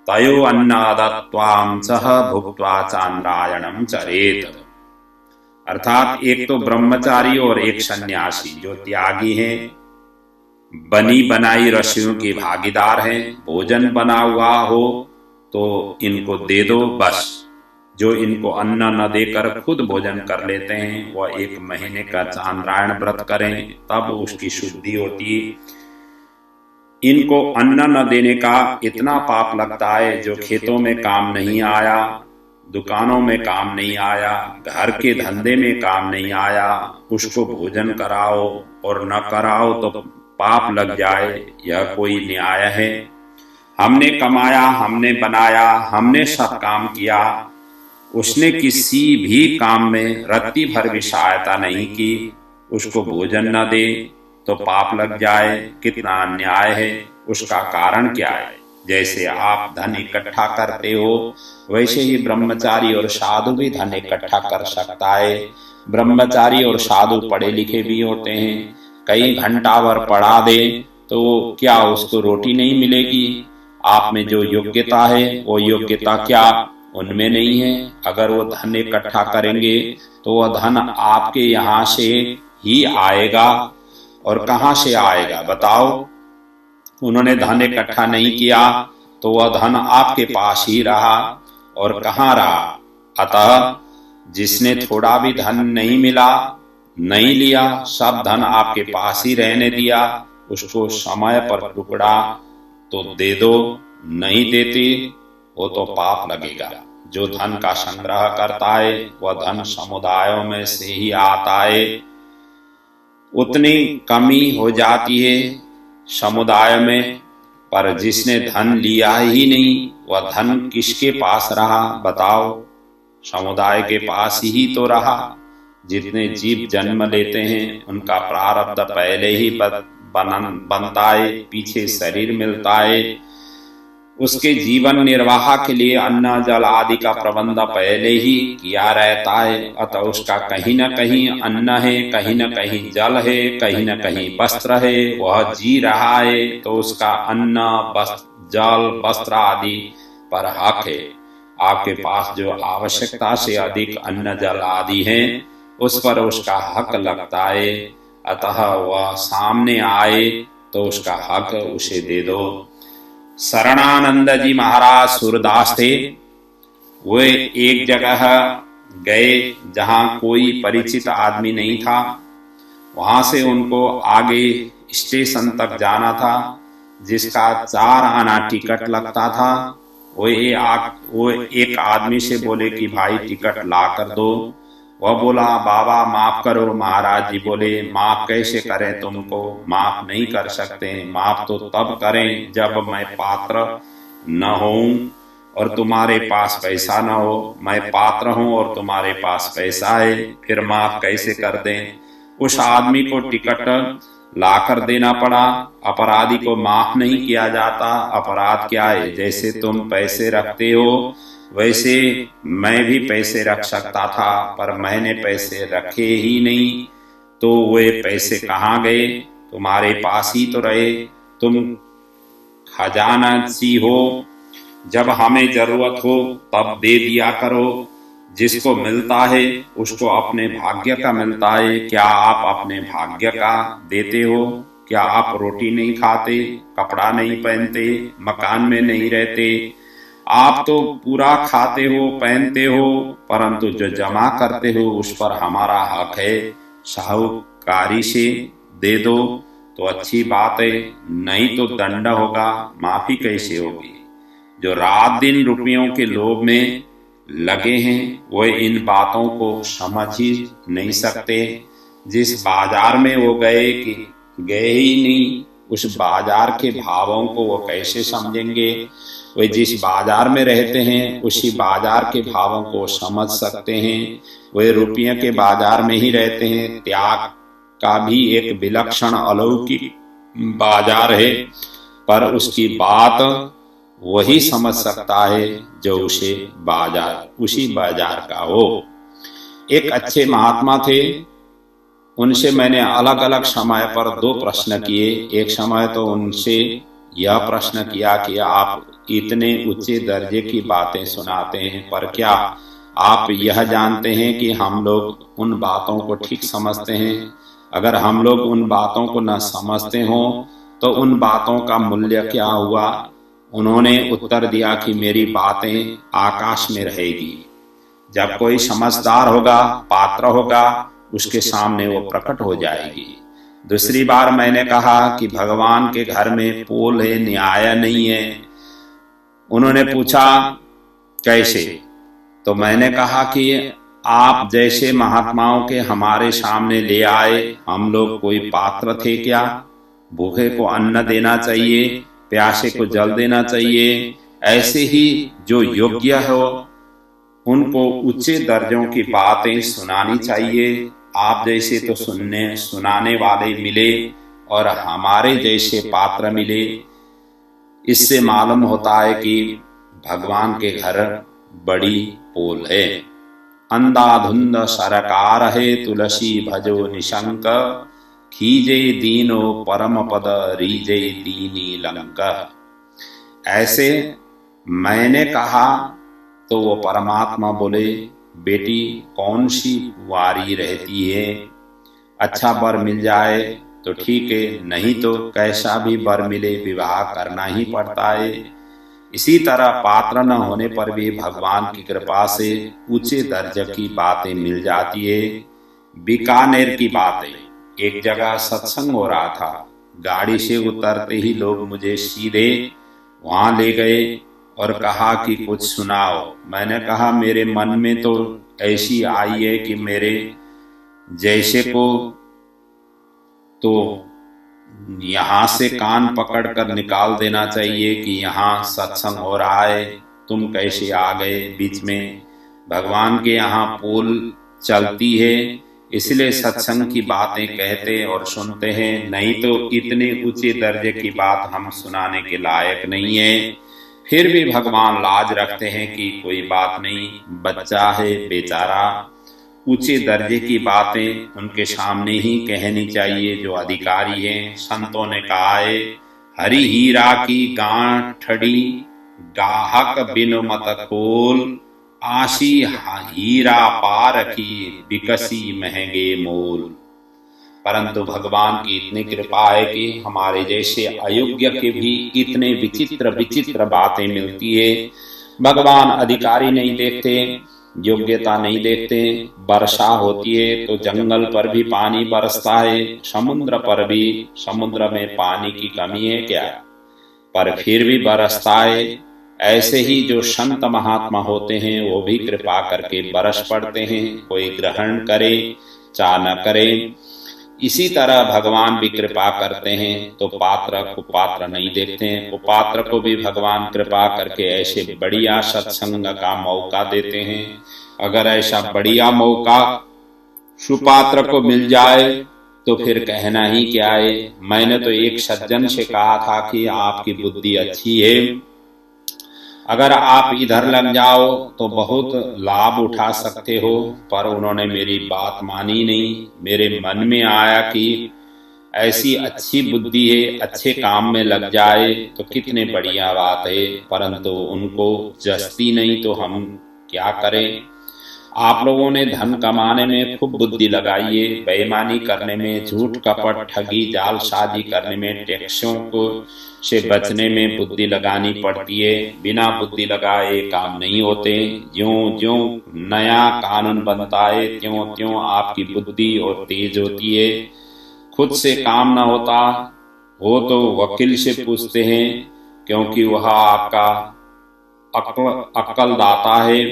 तयो अन्नादत्वां सह भुक्त्वा चांद्रायणम चरेत। अर्थात एक तो ब्रह्मचारी और एक सन्यासी जो त्यागी हैं, बनी बनाई रस्सियों की भागीदार हैं। भोजन बना हुआ हो तो इनको दे दो बस। जो इनको अन्न न देकर खुद भोजन कर लेते हैं वह 1 महीने का चांद्रायण व्रत करें, तब उसकी शुद्धि होती। इनको अन्न न देने का इतना पाप लगता है, जो खेतों में काम नहीं आया, दुकानों में काम नहीं आया, घर के धंधे में काम नहीं आया, उसको भोजन कराओ और न कराओ तो पाप लग जाए। यह कोई न्याय है? हमने कमाया, हमने बनाया, हमने सब काम किया, उसने किसी भी काम में रत्ती भर भी सहायता नहीं की, उसको भोजन न दे तो पाप लग जाए। कितना अन्याय है। उसका कारण क्या है? जैसे आप धन इकट्ठा करते हो वैसे ही ब्रह्मचारी और साधु भी धन इकट्ठा कर सकता है। ब्रह्मचारी और साधु पढ़े लिखे भी होते हैं, कई घंटा भर पढ़ा दे तो क्या उसको रोटी नहीं मिलेगी? आप में जो योग्यता है वो योग्यता क्या उनमें नहीं है? अगर वो धन इकट्ठा करेंगे तो वह धन आपके यहाँ से ही आएगा, और कहाँ से आएगा बताओ? उन्होंने धन इकट्ठा नहीं किया तो वह धन आपके पास ही रहा, और कहाँ रहा? अतः जिसने थोड़ा भी धन नहीं मिला, नहीं लिया, सब धन आपके पास ही रहने दिया, उसको समय पर टुकड़ा तो दे दो, नहीं देते वो तो पाप लगेगा। जो धन का संग्रह करता है वह धन समुदायों में से ही आता है। उतनी कमी हो जाती है समुदाय में, पर जिसने धन लिया ही नहीं वह धन किसके पास रहा बताओ? समुदाय के पास ही तो रहा। जितने जीव जन्म लेते हैं उनका प्रारब्ध पहले ही बनता है, पीछे शरीर मिलता है, उसके जीवन निर्वाह के लिए अन्न जल आदि का प्रबंध पहले ही किया रहता है। अतः उसका कहीं न कहीं अन्न है, कहीं न कहीं जल है, कहीं न कहीं वस्त्र है, वह जी रहा है, तो उसका अन्न जल वस्त्र आदि पर हक है। आपके पास जो आवश्यकता से अधिक अन्न जल आदि है उस पर उसका हक लगता है। अतः वह सामने आए तो उसका हक उसे दे दो। शरणानंद जी महाराज सूरदास थे। वे एक जगह गए जहां कोई परिचित आदमी नहीं था। वहां से उनको आगे स्टेशन तक जाना था, जिसका 4 आना टिकट लगता था। वो एक आदमी से बोले कि भाई टिकट ला कर दो। वह बोला बाबा माफ करो। महाराज जी बोले माफ कैसे करें? तुमको माफ नहीं कर सकते। माफ तो तब करें जब मैं पात्र न हूं और तुम्हारे पास पैसा न हो। मैं पात्र हूं और तुम्हारे पास पैसा है, फिर माफ कैसे कर दें? उस आदमी को टिकट ला कर देना पड़ा। अपराधी को माफ नहीं किया जाता। अपराध क्या है? जैसे तुम पैसे रखते हो वैसे मैं भी पैसे रख सकता था, पर मैंने पैसे रखे ही नहीं, तो वे पैसे कहाँ गए? तुम्हारे पास ही तो रहे। तुम खजानची हो, जब हमें जरूरत हो तब दे दिया करो। जिसको मिलता है उसको अपने भाग्य का मिलता है। क्या आप अपने भाग्य का देते हो? क्या आप रोटी नहीं खाते, कपड़ा नहीं पहनते, मकान में नहीं रहते? आप तो पूरा खाते हो, पहनते हो, परंतु जो जमा करते हो उस पर हमारा हक है। साहूकारी से दे दो तो अच्छी बात है, नहीं तो दंड होगा। माफी कैसे होगी? जो रात दिन रुपयों के लोभ में लगे हैं वो इन बातों को समझ ही नहीं सकते। जिस बाजार में वो गए ही नहीं, उस बाजार के भावों को वो कैसे समझेंगे? वे जिस बाजार में रहते हैं उसी बाजार के भावों को समझ सकते हैं। वे रुपये के बाजार में ही रहते हैं। त्याग का भी एक विलक्षण अलौकिक बाजार है, पर उसकी बात वही समझ सकता है जो उसी बाजार का हो। एक अच्छे महात्मा थे, उनसे मैंने अलग अलग समय पर 2 प्रश्न किए। एक समय तो उनसे यह प्रश्न किया कि आप इतने ऊंचे दर्जे की बातें सुनाते हैं, पर क्या आप यह जानते हैं कि हम लोग उन बातों को ठीक समझते हैं? अगर हम लोग उन बातों को न समझते हों तो उन बातों का मूल्य क्या हुआ? उन्होंने उत्तर दिया कि मेरी बातें आकाश में रहेगी। जब कोई समझदार होगा, पात्र होगा, उसके सामने वो प्रकट हो जाएगी। दूसरी बार मैंने कहा कि भगवान के घर में पोल है, न्याय नहीं है। उन्होंने पूछा कैसे? तो मैंने कहा कि आप जैसे महात्माओं के हमारे सामने ले आए, हम लोग कोई पात्र थे क्या? भूखे को अन्न देना चाहिए, प्यासे को जल देना चाहिए। ऐसे ही जो योग्य हो उनको उच्च दर्जों की बातें सुनानी चाहिए। आप जैसे तो सुनाने वाले मिले और हमारे जैसे पात्र मिले। इससे मालूम होता है कि भगवान के घर बड़ी पोल है। अंधाधुंध सरकार है, तुलसी भजो निशंक। खीजे दीनो परम पद रीजे दीनी लंक। ऐसे मैंने कहा तो वो परमात्मा बोले, बेटी कौन सी वारी रहती है, अच्छा वर मिल जाए तो ठीक है, नहीं तो कैसा भी वर मिले विवाह करना ही पड़ता है। इसी तरह पात्र न होने पर भी भगवान की कृपा से ऊंचे दर्जे की बातें मिल जाती है। बीकानेर की बात है, एक जगह सत्संग हो रहा था, गाड़ी से उतरते ही लोग मुझे सीधे वहां ले गए और कहा कि कुछ सुनाओ। मैंने कहा मेरे मन में तो ऐसी आई है कि मेरे जैसे को तो यहाँ से कान पकड़कर निकाल देना चाहिए कि यहाँ सत्संग हो रहा है, तुम कैसे आ गए बीच में। भगवान के यहाँ पोल चलती है, इसलिए सत्संग की बातें कहते और सुनते हैं, नहीं तो इतने ऊंचे दर्जे की बात हम सुनाने के लायक नहीं है। फिर भी भगवान लाज रखते हैं कि कोई बात नहीं, बच्चा है बेचारा, ऊंचे दर्जे की बातें उनके सामने ही कहनी चाहिए जो अधिकारी हैं। संतों ने कहा है, हरि हीरा की गांठड़ी गाहक बिनु मत खोल, आशी हीरा पार की बिकसी महंगे मोल। परंतु भगवान की इतनी कृपा है कि हमारे जैसे अयोग्य के भी इतने विचित्र विचित्र बातें मिलती है। भगवान अधिकारी नहीं देखते, योग्यता नहीं देखते। वर्षा होती है तो जंगल पर भी पानी बरसता है, समुद्र पर भी, समुद्र में पानी की कमी है क्या, पर फिर भी बरसता है। ऐसे ही जो संत महात्मा होते हैं वो भी कृपा करके बरस पड़ते हैं, कोई ग्रहण करे चाह न करे। इसी तरह भगवान भी कृपा करते हैं तो पात्र को पात्र नहीं देखते हैं, कुपात्र को भी भगवान कृपा करके ऐसे बढ़िया सत्संग का मौका देते हैं। अगर ऐसा बढ़िया मौका सुपात्र को मिल जाए तो फिर कहना ही क्या है। मैंने तो एक सज्जन से कहा था कि आपकी बुद्धि अच्छी है, अगर आप इधर लग जाओ तो बहुत लाभ उठा सकते हो, पर उन्होंने मेरी बात मानी नहीं। मेरे मन में आया कि ऐसी अच्छी बुद्धि है, अच्छे काम में लग जाए तो कितने बढ़िया बात है, परंतु उनको जस्ती नहीं तो हम क्या करें। आप लोगों ने धन कमाने में खूब बुद्धि लगाई है, बेईमानी करने में, झूठ कपट ठगी जालसाजी करने में, टैक्सों को से बचने में बुद्धि लगानी पड़ती है। बिना बुद्धि लगाए काम नहीं होते। ज्यों ज्यों नया कानून बनता है त्यों त्यों आपकी बुद्धि और तेज होती है। खुद से काम ना होता हो तो वकील से पूछते हैं, क्योंकि वह आपका अक्ल दाता है,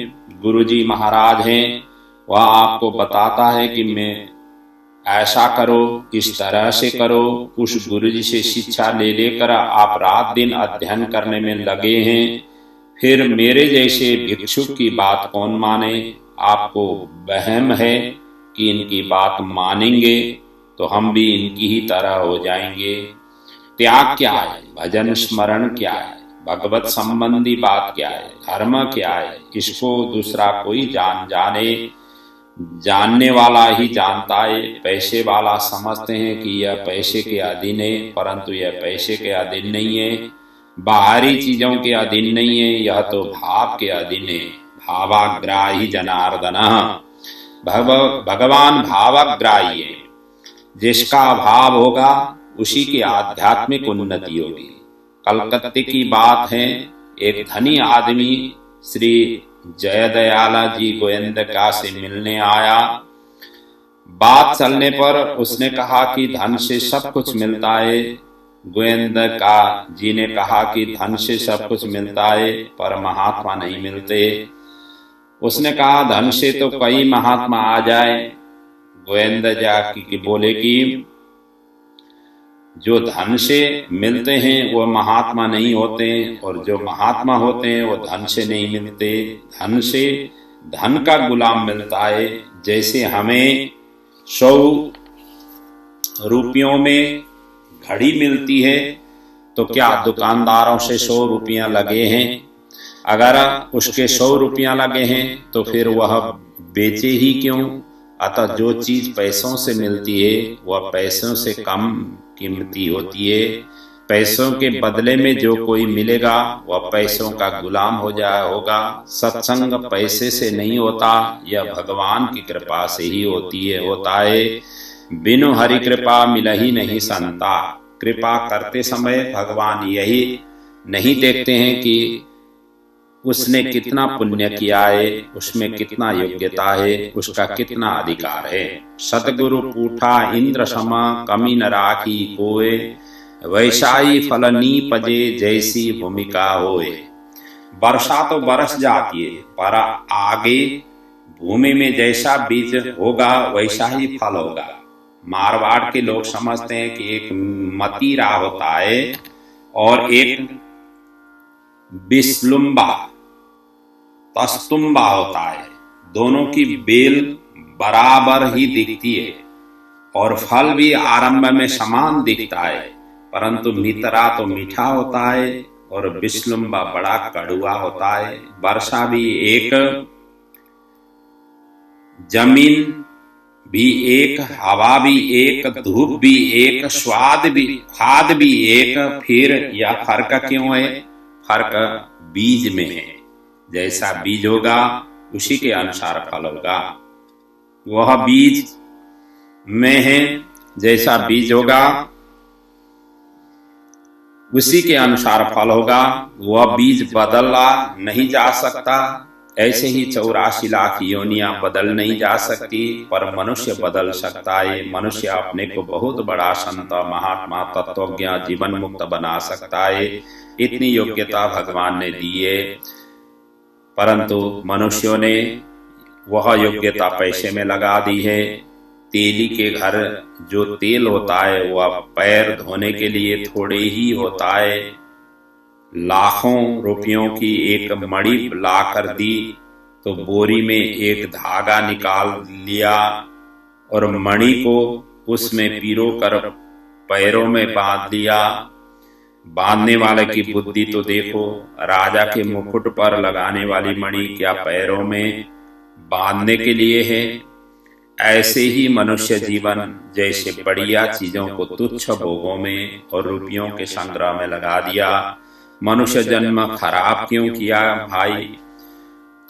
गुरुजी महाराज हैं, वह आपको बताता है कि मैं ऐसा करो, इस तरह से करो। उस गुरुजी से शिक्षा ले लेकर आप रात दिन अध्ययन करने में लगे हैं। फिर मेरे जैसे भिक्षुक की बात कौन माने। आपको वहम है कि इनकी बात मानेंगे तो हम भी इनकी ही तरह हो जाएंगे। त्याग क्या है, भजन स्मरण क्या है, भगवत संबंधी बात क्या है, धर्म क्या है, इसको दूसरा कोई जानने वाला ही जानता है। पैसे वाला समझते हैं कि यह पैसे के अधीन है, परंतु यह पैसे के अधीन नहीं है, बाहरी चीजों के अधीन नहीं है, यह तो भाव के अधीन है। भावाग्राही जनार्दन, भगवान भावाग्राही है। जिसका भाव होगा उसी की आध्यात्मिक उन्नति होगी। कलकत्ते की बात है, एक धनी आदमी श्री जयदयाला जी गोविंदका से मिलने आया। बात चलने पर उसने कहा कि धन से सब कुछ मिलता है। गोविंदका जी ने कहा कि धन से सब कुछ मिलता है पर महात्मा नहीं मिलते। उसने कहा धन से तो कई महात्मा आ जाए। गोविंदजा की बोले कि जो धन से मिलते हैं वो महात्मा नहीं होते, और जो महात्मा होते हैं वो धन से नहीं मिलते। धन से धन का गुलाम मिलता है। जैसे हमें 100 रुपयों में घड़ी मिलती है तो क्या दुकानदारों से 100 रुपया लगे हैं? अगर उसके 100 रुपया लगे हैं तो फिर वह बेचे ही क्यों? अतः जो चीज पैसों से मिलती है वह पैसों से कम कीमती होती है। पैसों के बदले में जो कोई मिलेगा वह पैसों का गुलाम होगा। सत्संग पैसे से नहीं होता, यह भगवान की कृपा से ही होता है। बिनु हरि कृपा मिलहि नहीं संता। कृपा करते समय भगवान यही नहीं देखते हैं कि उसने कितना पुण्य किया है, उसमें कितना योग्यता है, उसका कितना अधिकार है। सतगुरु पूठा इंद्र समा कमी न राखी कोय, वैसाई फल नी पजे जैसी भूमिका होए। वर्षा तो बरस जाती है, पर आगे भूमि में जैसा बीज होगा वैसा ही फल होगा। मारवाड़ के लोग समझते हैं कि एक मतीरा होता है और एक बिस्लुम्बा तस्तुम्बा होता है। दोनों की बेल बराबर ही दिखती है और फल भी आरंभ में समान दिखता है, परंतु मितरा तो मीठा होता है और बिस्लुम्बा बड़ा कड़ुआ होता है। वर्षा भी एक, जमीन भी एक, हवा भी एक, धूप भी एक, खाद भी एक। फिर यह फर्क क्यों है? फर्क बीज में है। जैसा बीज होगा उसी के अनुसार फल होगा। वह बीज में है, जैसा बीज होगा उसी के अनुसार फल होगा। वह बीज बदला नहीं जा सकता। ऐसे ही 84 लाख योनियां बदल नहीं जा सकती, पर मनुष्य बदल सकता है। मनुष्य अपने को बहुत बड़ा संत, महात्मा, तत्वज्ञ, जीवन मुक्त बना सकता है। इतनी योग्यता भगवान ने दी है, परंतु मनुष्यों ने वह योग्यता पैसे में लगा दी है। तेली के घर जो तेल होता है वह पैर धोने के लिए थोड़े ही होता है। लाखों रुपयों की एक मणि ला कर दी तो बोरी में एक धागा निकाल लिया और मणि को उसमें पिरो कर पैरों में बांध लिया। बांधने वाले की बुद्धि तो देखो। राजा के मुकुट पर लगाने वाली मणि क्या पैरों में बांधने के लिए है? ऐसे ही मनुष्य जीवन जैसे बढ़िया चीजों को तुच्छ भोगों में और रुपयों के संग्रह में लगा दिया। मनुष्य जन्म खराब क्यों किया भाई?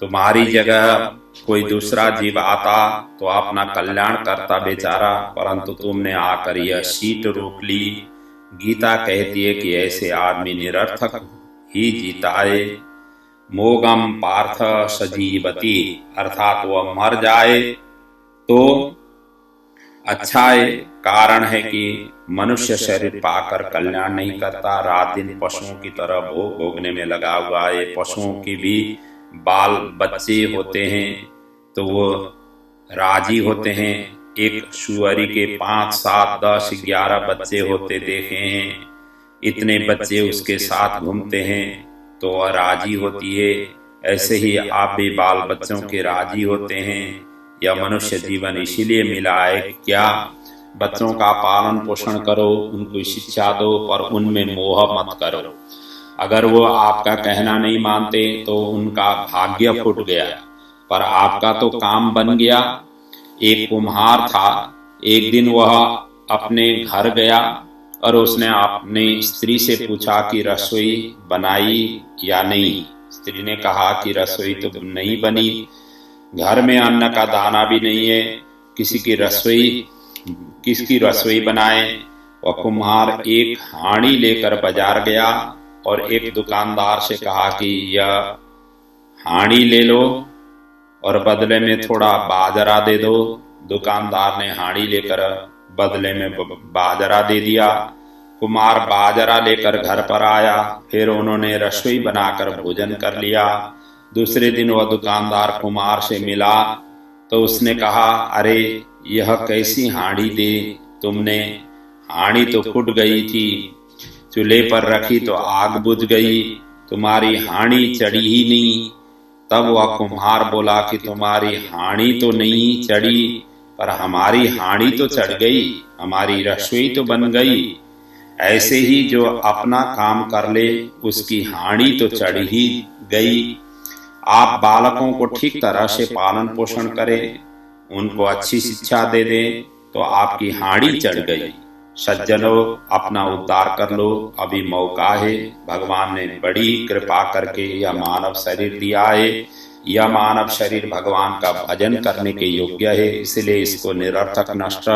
तुम्हारी जगह कोई दूसरा जीव आता तो अपना कल्याण करता बेचारा, परंतु तुमने आकर यह सीट रोक ली। गीता कहती है कि ऐसे आदमी निरर्थक ही जीता है। मोगम पार्थ सजीवती, अर्थात वह मर जाए तो अच्छा है। कारण है कि मनुष्य शरीर पाकर कल्याण नहीं करता, रात दिन पशुओं की तरह भोग भोगने में लगा हुआ है। पशुओं की भी बाल बच्चे होते हैं तो वो राजी होते हैं। एक सुअरी के 5, 7, 10, 11 बच्चे होते देखे हैं। इतने बच्चे उसके साथ घूमते हैं तो वह राजी होती है। ऐसे ही आप भी बाल बच्चों के राजी होते हैं। यह मनुष्य जीवन इसीलिए मिला है। क्या? बच्चों का पालन पोषण करो, उनको शिक्षा दो, पर उनमें मोह मत करो। अगर वो आपका कहना नहीं मानते तो उनका भाग्य फूट गया, पर आपका तो काम बन गया। एक कुम्हार था। एक दिन वह अपने घर गया और उसने अपनी स्त्री से पूछा कि रसोई बनाई या नहीं। स्त्री ने कहा कि रसोई तो नहीं बनी, घर में अन्न का दाना भी नहीं है, किसकी रसोई बनाए। वह कुम्हार एक हांडी लेकर बाजार गया और एक दुकानदार से कहा कि यह हांडी ले लो और बदले में थोड़ा बाजरा दे दो। दुकानदार ने हांडी लेकर बदले में बाजरा दे दिया। कुम्हार बाजरा लेकर घर पर आया, फिर उन्होंने रसोई बनाकर भोजन कर लिया। दूसरे दिन वह दुकानदार कुम्हार से मिला तो उसने कहा, अरे यह कैसी हांडी दे तुमने? हांडी तो फूट गई थी, चूल्हे पर रखी तो आग बुझ गई, तुम्हारी हांडी चढ़ी ही नहीं। तब वह कुम्हार बोला कि तुम्हारी हांडी तो नहीं चढ़ी, पर हमारी हांडी तो चढ़ गई, हमारी रसोई तो बन गई। ऐसे ही जो अपना काम कर ले उसकी हांडी तो चढ़ ही गई। आप बालकों को ठीक तरह से पालन पोषण करें, उनको अच्छी शिक्षा दे दें तो आपकी हांडी चढ़ गई। सज्जनों, अपना उद्धार कर लो, अभी मौका है। भगवान ने बड़ी कृपा करके यह मानव शरीर दिया है। यह मानव शरीर भगवान का भजन करने के योग्य है, इसलिए इसको निरर्थक नष्ट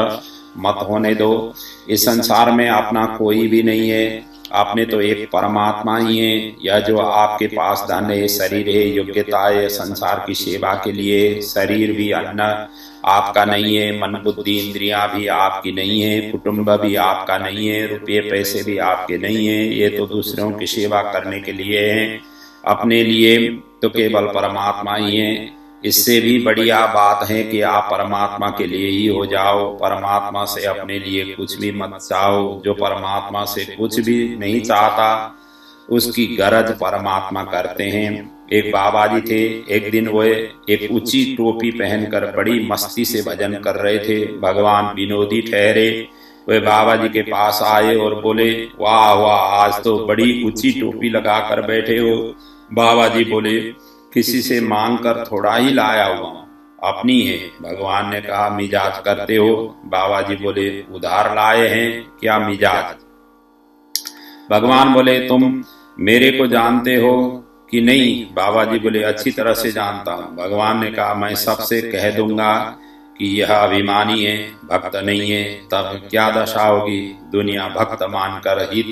मत होने दो। इस संसार में अपना कोई भी नहीं है, आपने तो एक परमात्मा ही है। यह जो आपके पास धन है, शरीर है, योग्यता है संसार की सेवा के लिए, शरीर भी अन्न आपका नहीं है, मन बुद्धि इंद्रियां भी आपकी नहीं है, कुटुंब भी आपका नहीं है, रुपये पैसे भी आपके नहीं है। ये तो दूसरों की सेवा करने के लिए है, अपने लिए तो केवल परमात्मा ही है। इससे भी बढ़िया बात है कि आप परमात्मा के लिए ही हो जाओ। परमात्मा से अपने लिए कुछ भी मत चाहो। जो परमात्मा से कुछ भी नहीं चाहता उसकी गरज परमात्मा करते हैं। एक बाबा जी थे, एक दिन वो एक ऊंची टोपी पहनकर बड़ी मस्ती से भजन कर रहे थे। भगवान विनोदी ठहरे, वे बाबा जी के पास आए और बोले, वाह वाह, आज तो बड़ी ऊंची टोपी लगा कर बैठे हो। बाबा जी बोले, किसी से मांग कर थोड़ा ही लाया हुआ, अपनी है। भगवान ने कहा, मिजाज करते हो? बाबा जी बोले, उधार लाए हैं क्या मिजाज? भगवान बोले, तुम मेरे को जानते हो कि नहीं? बाबा जी बोले, अच्छी तरह से जानता हूँ। भगवान ने कहा, मैं सबसे कह दूंगा कि यह अभिमानी है, भक्त नहीं है, तब क्या दशा होगी? दुनिया भक्त मानकर ही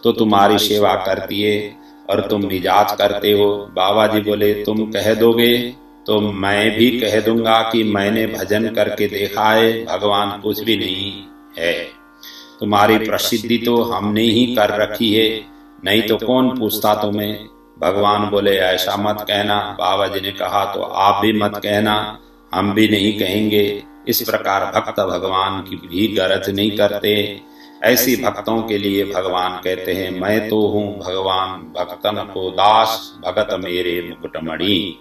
तो तुम्हारी सेवा करती है और तुम मिजाज करते हो। बाबा जी बोले, तुम कह दोगे तो मैं भी कह दूंगा कि मैंने भजन करके देखा है, भगवान कुछ भी नहीं है। तुम्हारी प्रसिद्धि तो हमने ही कर रखी है, नहीं तो कौन पूछता तुम्हें? भगवान बोले, ऐसा मत कहना। बाबा जी ने कहा, तो आप भी मत कहना, हम भी नहीं कहेंगे। इस प्रकार भक्त भगवान की भी गरज नहीं करते। ऐसी भक्तों के लिए भगवान कहते हैं, मैं तो हूँ भगवान भक्तन को दास, भगत मेरे मुकुटमणि।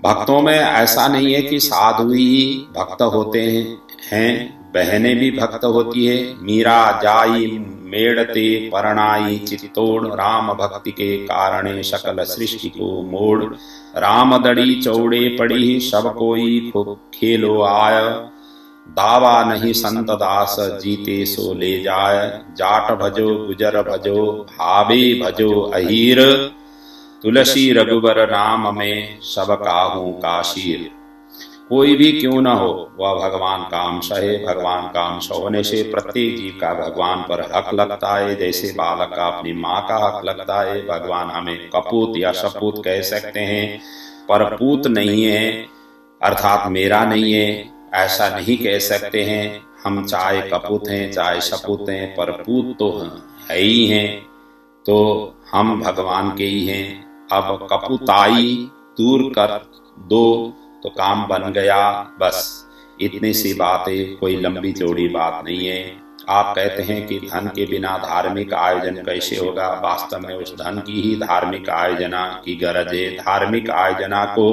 भक्तों में ऐसा नहीं है कि साधु ही भक्त होते हैं, बहनें भी भक्त होती है। मीरा जाई मेड़ते परणाई चित्तोड़, राम भक्ति के कारणे सकल सृष्टि को मोड़। राम दड़ी चौड़े पड़ी, सब कोई खेलो आय। दावा नहीं संत दास, जीते सो ले जाय। जाट भजो गुजर भजो, भावे भजो अहीर। तुलसी रघुबर नाम में, सब काहू काशीर। कोई भी क्यों न हो, वह भगवान का अंश है। भगवान का अंश होने से प्रत्येक जीव का भगवान पर हक लगता है, जैसे बालक का अपनी माँ का हक लगता है। भगवान हमें कपूत या सपूत कह सकते हैं, पर पूत नहीं है, अर्थात मेरा नहीं है, ऐसा नहीं कह सकते हैं। हम चाहे कपूत हैं चाहे सपूत हैं, पर पूत तो है ही हैं, तो हम भगवान के ही हैं। अब कपूताई दूर कर दो तो काम बन गया, बस इतनी सी बात है, कोई लंबी चौड़ी बात नहीं है। आप कहते हैं कि धन के बिना धार्मिक आयोजन कैसे होगा? वास्तव में उस धन की ही धार्मिक आयोजना की गरज है। धार्मिक आयोजना को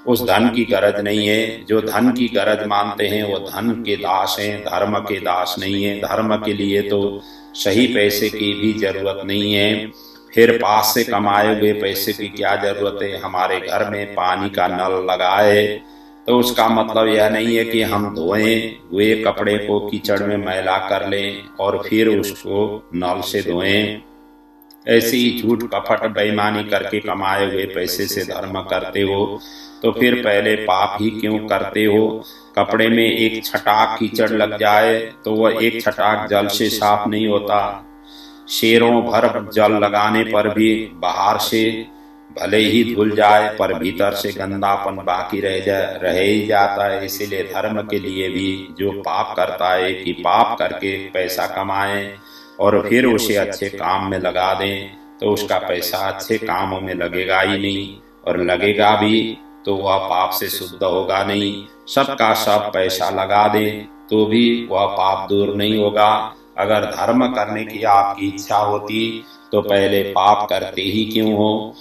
उस धन की गरज नहीं है। जो धन की गरज मानते हैं वो धन के दास हैं, धर्म के दास नहीं है। धर्म के लिए तो सही पैसे की भी जरूरत नहीं है, फिर पास से कमाए हुए पैसे की क्या जरूरत है? हमारे घर में पानी का नल लगा है तो उसका मतलब यह नहीं है कि हम धोएं हुए कपड़े को कीचड़ में मैला कर लें और फिर उसको नल से धोएं। ऐसी झूठ कपट बेईमानी करके कमाए हुए पैसे से धर्म करते हो तो फिर पहले पाप ही क्यों करते हो? कपड़े में एक छटाक कीचड़ लग जाए तो वह एक छटाक जल से साफ नहीं होता। शेरों भर जल लगाने पर भी बाहर से भले ही धुल जाए पर भीतर से गंदापन बाकी रह ही जाता है। इसीलिए धर्म के लिए भी जो पाप करता है कि पाप करके पैसा कमाए और फिर उसे अच्छे काम में लगा दें, तो उसका पैसा अच्छे कामों में लगेगा ही नहीं, और लगेगा भी तो वह पाप से शुद्ध होगा नहीं। सबका सब पैसा लगा दें तो भी वह पाप दूर नहीं होगा। अगर धर्म करने की आपकी इच्छा होती तो पहले पाप करते ही क्यों हो?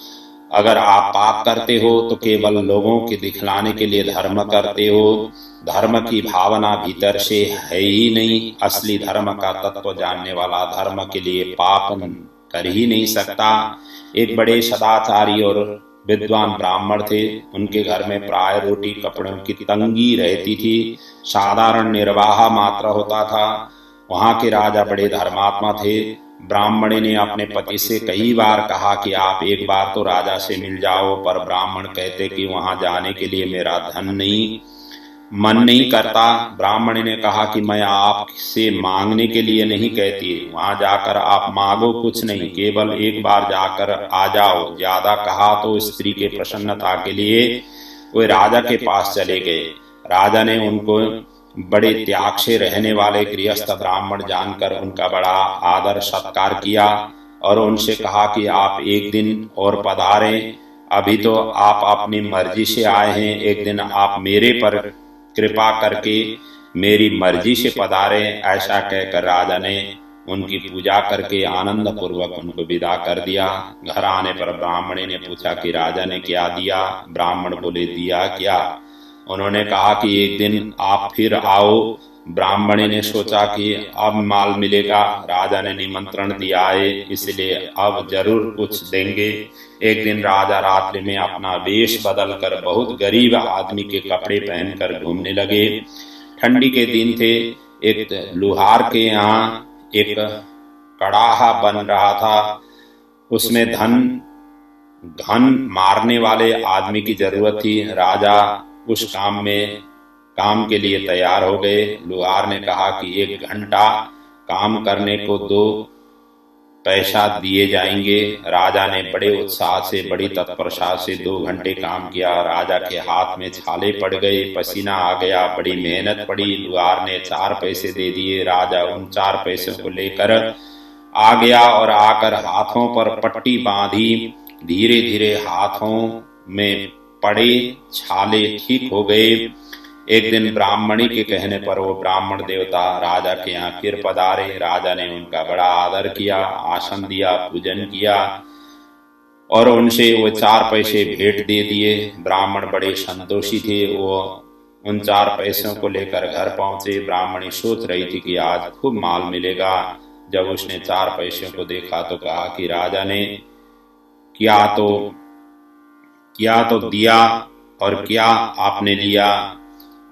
अगर आप पाप करते हो तो केवल लोगों के दिखलाने के लिए धर्म करते हो। धर्म की भावना भीतर से है ही नहीं। असली धर्म का तत्व जानने वाला धर्म के लिए पाप कर ही नहीं सकता। एक बड़े सदाचारी और विद्वान ब्राह्मण थे। उनके घर में प्राय रोटी कपड़ों की तंगी रहती थी, साधारण निर्वाह मात्र होता था। वहां के राजा बड़े धर्मात्मा थे। ब्राह्मणी ने अपने पति से कई बार कहा कि आप एक बार तो राजा से मिल जाओ, पर ब्राह्मण कहते कि वहां जाने के लिए मेरा मन नहीं करता। ब्राह्मणी ने कहा कि मैं आपसे मांगने के लिए नहीं कहती, वहां जाकर आप मांगो कुछ नहीं, केवल एक बार जाकर आ जाओ। ज्यादा कहा तो स्त्री के प्रसन्नता के लिए वे राजा के पास चले गए। राजा ने उनको बड़े त्याग से रहने वाले गृहस्थ ब्राह्मण जानकर उनका बड़ा आदर सत्कार किया और उनसे कहा कि आप एक दिन और पधारें, अभी तो आप अपनी मर्जी से आए हैं, एक दिन आप मेरे पर कृपा करके मेरी मर्जी से पधारे। ऐसा कहकर राजा ने उनकी पूजा करके आनंद पूर्वक उनको विदा कर दिया। घर आने पर ब्राह्मणी ने पूछा कि राजा ने क्या दिया। ब्राह्मण बोले, दिया क्या? उन्होंने कहा कि एक दिन आप फिर आओ। ब्राह्मणी ने सोचा कि अब माल मिलेगा, राजा ने निमंत्रण दिया है, इसलिए अब जरूर कुछ देंगे। एक दिन राजा रात्रि में अपना वेश बदलकर बहुत गरीब आदमी के कपड़े पहनकर घूमने लगे। ठंडी के दिन थे। एक लुहार के यहाँ एक कड़ाहा बन रहा था, उसमें घन मारने वाले आदमी की जरूरत थी। राजा उस काम के लिए तैयार हो गए। लुहार ने कहा कि 1 घंटा काम करने को 2 पैसा दिए जाएंगे। राजा ने बड़े उत्साह से, बड़ी तत्परता से 2 घंटे काम किया। राजा के हाथ में छाले पड़ गए, पसीना आ गया, बड़ी मेहनत पड़ी। लुहार ने 4 पैसे दे दिए। राजा उन 4 पैसों को लेकर आ गया और आकर हाथों पर पट्टी बांधी। धीरे धीरे हाथों में पड़े छाले ठीक हो गए। एक दिन ब्राह्मणी के कहने पर वो ब्राह्मण देवता राजा के यहाँ फिर पधारे। राजा ने उनका बड़ा आदर किया, आसन दिया, पूजन किया और उनसे वो 4 पैसे भेंट दे दिए। ब्राह्मण बड़े संतोषी थे। वो उन 4 पैसों को लेकर घर पहुंचे। ब्राह्मणी सोच रही थी कि आज खूब माल मिलेगा। जब उसने 4 पैसों को देखा तो कहा कि राजा ने क्या तो दिया और क्या आपने लिया?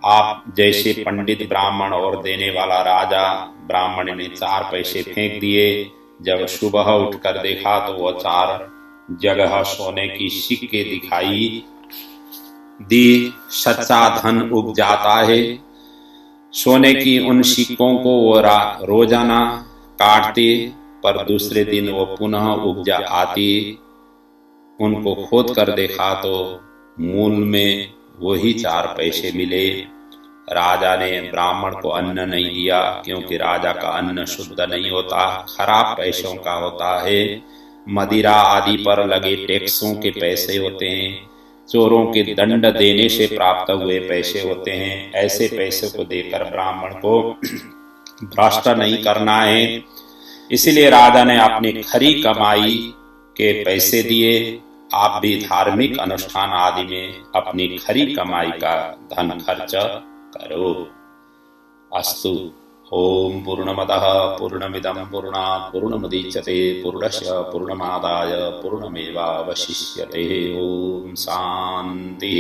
आप जैसे पंडित ब्राह्मण और देने वाला राजा। ब्राह्मण ने 4 पैसे फेंक दिए। जब सुबह उठकर देखा तो वो 4 जगह सोने की सिक्के दिखाई दी। सच्चा धन उग जाता है। सोने की उन सिक्कों को वो रोजाना काटते, पर दूसरे दिन वो पुनः उग आती। उनको खोद कर देखा तो मूल में वही 4 पैसे मिले। राजा ने ब्राह्मण को अन्न नहीं दिया, क्योंकि राजा का अन्न शुद्ध नहीं होता, खराब पैसों का होता है। मदिरा आदि पर लगे टैक्सों के पैसे होते हैं, चोरों के दंड देने से प्राप्त हुए पैसे होते हैं। ऐसे पैसे को देकर ब्राह्मण को भ्रष्ट नहीं करना है। इसलिए राजा ने अपनी खरी कमाई के पैसे दिए। आप भी धार्मिक अनुष्ठान आदि में अपनी खरी कमाई का धन खर्च करो। अस्तु। ओम पूर्णमदः पूर्णमिदं पूर्णात् पूर्णमुदच्यते पूर्णस्य पूर्णमादाय पूर्णमेवावशिष्यते। ओम शांति।